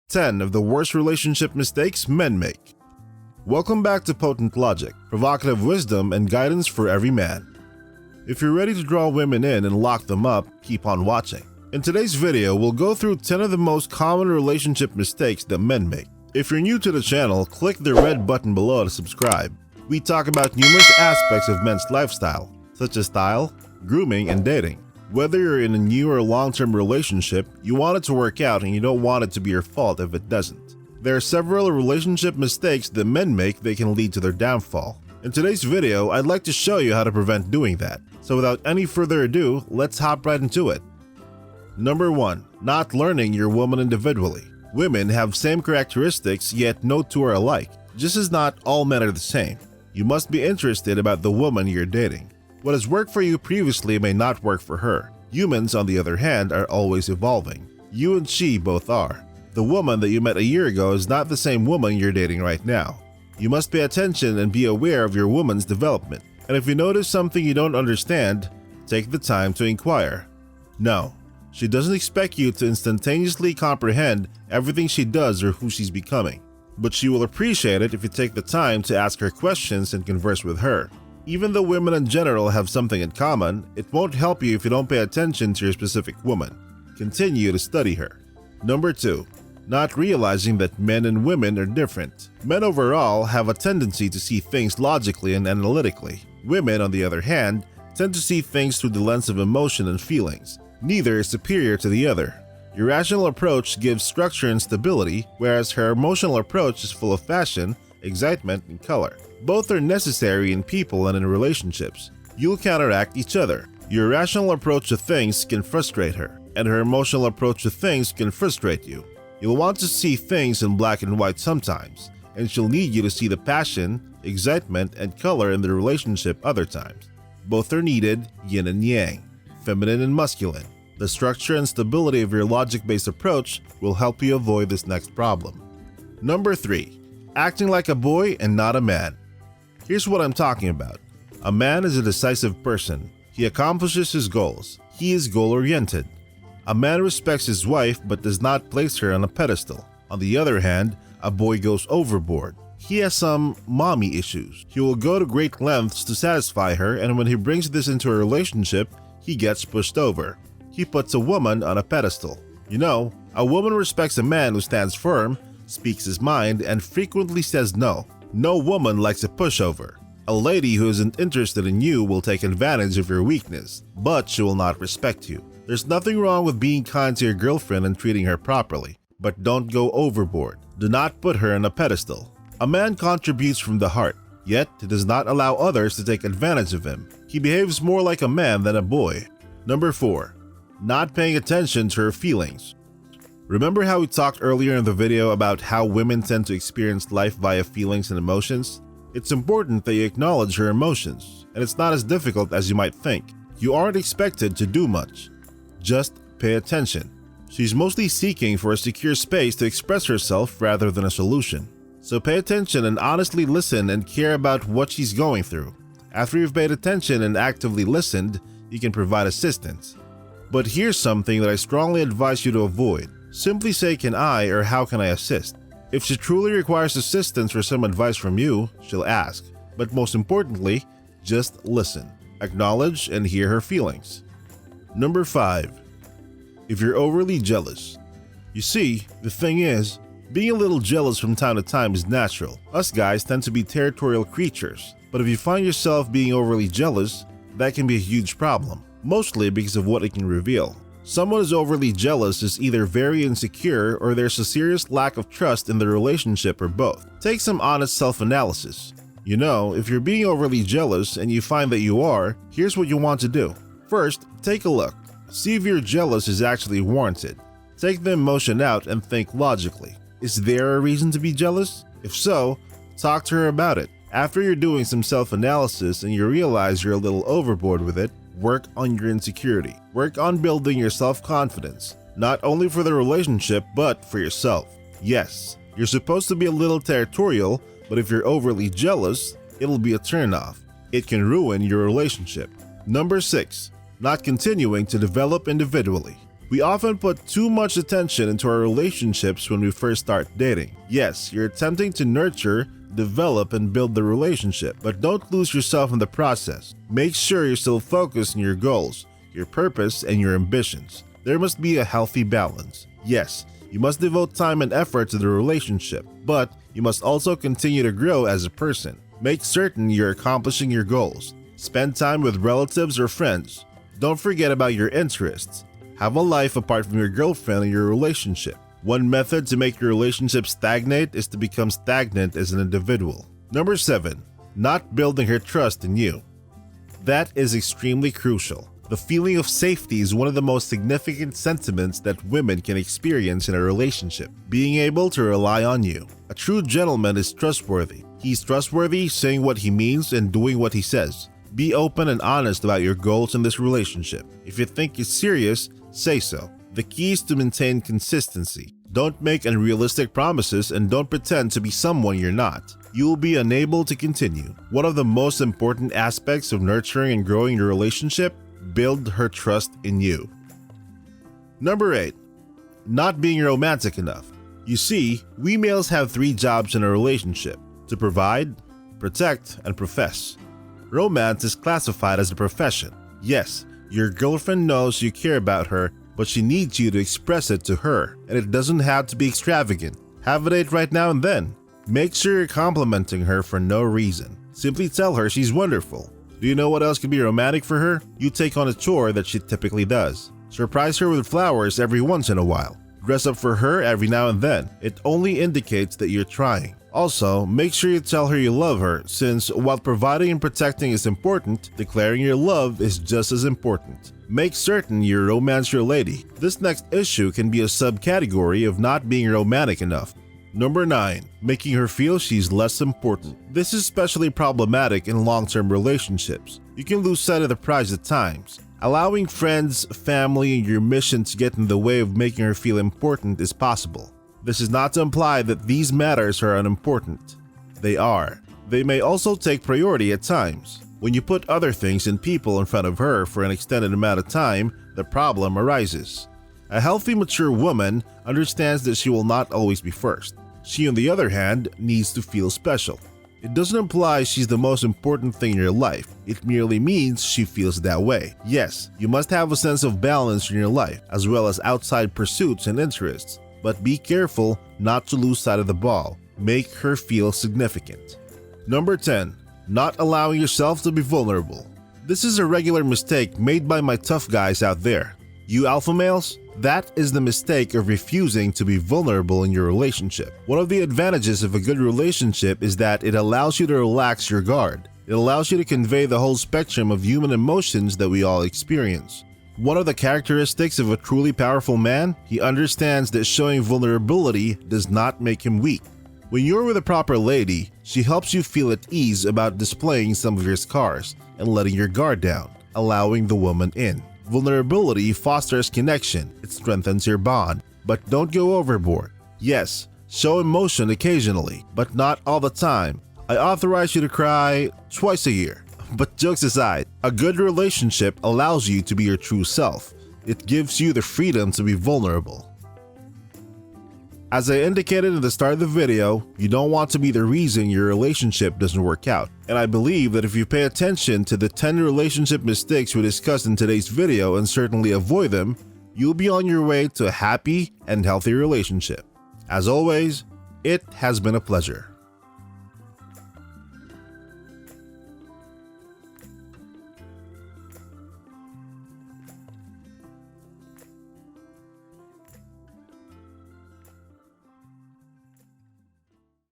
10 of the worst relationship mistakes men make. Welcome back to Potent Logic, provocative wisdom and guidance for every man. If you're ready to draw women in and lock them up, keep on watching. In today's video, we'll go through 10 of the most common relationship mistakes that men make. If you're new to the channel, click the red button below to subscribe. We talk about numerous aspects of men's lifestyle, such as style, grooming, and dating. Whether you're in a new or long-term relationship, you want it to work out and you don't want it to be your fault if it doesn't. There are several relationship mistakes that men make that can lead to their downfall. In today's video, I'd like to show you how to prevent doing that. So without any further ado, let's hop right into it. Number 1. Not learning your woman individually. Women have same characteristics, yet no two are alike. Just as not all men are the same. You must be interested about the woman you're dating. What has worked for you previously may not work for her. Humans, on the other hand, are always evolving. You and she both are. The woman that you met a year ago is not the same woman you're dating right now. You must pay attention and be aware of your woman's development. And if you notice something you don't understand, take the time to inquire. No, she doesn't expect you to instantaneously comprehend everything she does or who she's becoming. But she will appreciate it if you take the time to ask her questions and converse with her. Even though women in general have something in common, it won't help you if you don't pay attention to your specific woman. Continue to study her. Number 2. Not realizing that men and women are different. Men overall have a tendency to see things logically and analytically. Women, on the other hand, tend to see things through the lens of emotion and feelings. Neither is superior to the other. Your rational approach gives structure and stability, whereas her emotional approach is full of passion, excitement, and color. Both are necessary in people and in relationships. You'll counteract each other. Your rational approach to things can frustrate her, and her emotional approach to things can frustrate you. You'll want to see things in black and white sometimes, and she'll need you to see the passion, excitement, and color in the relationship other times. Both are needed, yin and yang, feminine and masculine. The structure and stability of your logic-based approach will help you avoid this next problem. Number 3. Acting like a boy and not a man. Here's what I'm talking about. A man is a decisive person. He accomplishes his goals. He is goal-oriented. A man respects his wife but does not place her on a pedestal. On the other hand, a boy goes overboard. He has some mommy issues. He will go to great lengths to satisfy her, and when he brings this into a relationship, he gets pushed over. He puts a woman on a pedestal. You know, a woman respects a man who stands firm, speaks his mind, and frequently says no. No woman likes a pushover. A lady who isn't interested in you will take advantage of your weakness, but she will not respect you. There's nothing wrong with being kind to your girlfriend and treating her properly, but don't go overboard. Do not put her on a pedestal. A man contributes from the heart, yet he does not allow others to take advantage of him. He behaves more like a man than a boy. Number 4. Not paying attention to her feelings. Remember how we talked earlier in the video about how women tend to experience life via feelings and emotions? It's important that you acknowledge her emotions, and it's not as difficult as you might think. You aren't expected to do much. Just pay attention. She's mostly seeking for a secure space to express herself rather than a solution. So pay attention and honestly listen and care about what she's going through. After you've paid attention and actively listened, you can provide assistance. But here's something that I strongly advise you to avoid. Simply say "can I" or "how can I assist?" If she truly requires assistance or some advice from you, she'll ask. But most importantly, just listen. Acknowledge and hear her feelings. Number 5. If you're overly jealous. You see, the thing is, being a little jealous from time to time is natural. Us guys tend to be territorial creatures. But if you find yourself being overly jealous, that can be a huge problem. Mostly because of what it can reveal. Someone who's overly jealous is either very insecure or there's a serious lack of trust in the relationship or both. Take some honest self-analysis. You know, if you're being overly jealous and you find that you are, here's what you want to do. First, take a look. See if your jealous is actually warranted. Take the emotion out and think logically. Is there a reason to be jealous? If so, talk to her about it. After you're doing some self-analysis and you realize you're a little overboard with it, work on your insecurity. Work on building your self-confidence, not only for the relationship, but for yourself. Yes, you're supposed to be a little territorial, but if you're overly jealous, it'll be a turnoff. It can ruin your relationship. Number 6. Not continuing to develop individually. We often put too much attention into our relationships when we first start dating. Yes, you're attempting to nurture, develop, and build the relationship, but don't lose yourself in the process. Make sure you're still focused on your goals, your purpose, and your ambitions. There must be a healthy balance. Yes, you must devote time and effort to the relationship, but you must also continue to grow as a person. Make certain you're accomplishing your goals. Spend time with relatives or friends. Don't forget about your interests. Have a life apart from your girlfriend and your relationship. One method to make your relationship stagnate is to become stagnant as an individual. Number 7. Not building her trust in you. That is extremely crucial. The feeling of safety is one of the most significant sentiments that women can experience in a relationship. Being able to rely on you. A true gentleman is trustworthy. He's trustworthy, saying what he means and doing what he says. Be open and honest about your goals in this relationship. If you think it's serious, say so. The key is to maintain consistency. Don't make unrealistic promises and don't pretend to be someone you're not. You will be unable to continue. One of the most important aspects of nurturing and growing your relationship: build her trust in you. Number 8. Not being romantic enough. You see, we males have 3 jobs in a relationship: to provide, protect, and profess. Romance is classified as a profession. Yes, your girlfriend knows you care about her, but she needs you to express it to her, and it doesn't have to be extravagant. Have a date right now and then. Make sure you're complimenting her for no reason. Simply tell her she's wonderful. Do you know what else could be romantic for her? You take on a chore that she typically does. Surprise her with flowers every once in a while. Dress up for her every now and then. It only indicates that you're trying. Also, make sure you tell her you love her, since while providing and protecting is important, declaring your love is just as important. Make certain you romance your lady. This next issue can be a subcategory of not being romantic enough. Number 9. Making her feel she's less important. This is especially problematic in long-term relationships. You can lose sight of the prize at times. Allowing friends, family, and your mission to get in the way of making her feel important is possible. This is not to imply that these matters are unimportant. They are. They may also take priority at times. When you put other things and people in front of her for an extended amount of time, the problem arises. A healthy, mature woman understands that she will not always be first. She, on the other hand, needs to feel special. It doesn't imply she's the most important thing in your life. It merely means she feels that way. Yes, you must have a sense of balance in your life, as well as outside pursuits and interests. But be careful not to lose sight of the ball. Make her feel significant. Number 10. Not allowing yourself to be vulnerable. This is a regular mistake made by my tough guys out there. You alpha males? That is the mistake of refusing to be vulnerable in your relationship. One of the advantages of a good relationship is that it allows you to relax your guard. It allows you to convey the whole spectrum of human emotions that we all experience. One of the characteristics of a truly powerful man, he understands that showing vulnerability does not make him weak. When you're with a proper lady, she helps you feel at ease about displaying some of your scars and letting your guard down, allowing the woman in. Vulnerability fosters connection, it strengthens your bond, but don't go overboard. Yes, show emotion occasionally, but not all the time. I authorize you to cry twice a year. But jokes aside, a good relationship allows you to be your true self. It gives you the freedom to be vulnerable. As I indicated at the start of the video, you don't want to be the reason your relationship doesn't work out. And I believe that if you pay attention to the 10 relationship mistakes we discussed in today's video and certainly avoid them, you'll be on your way to a happy and healthy relationship. As always, it has been a pleasure.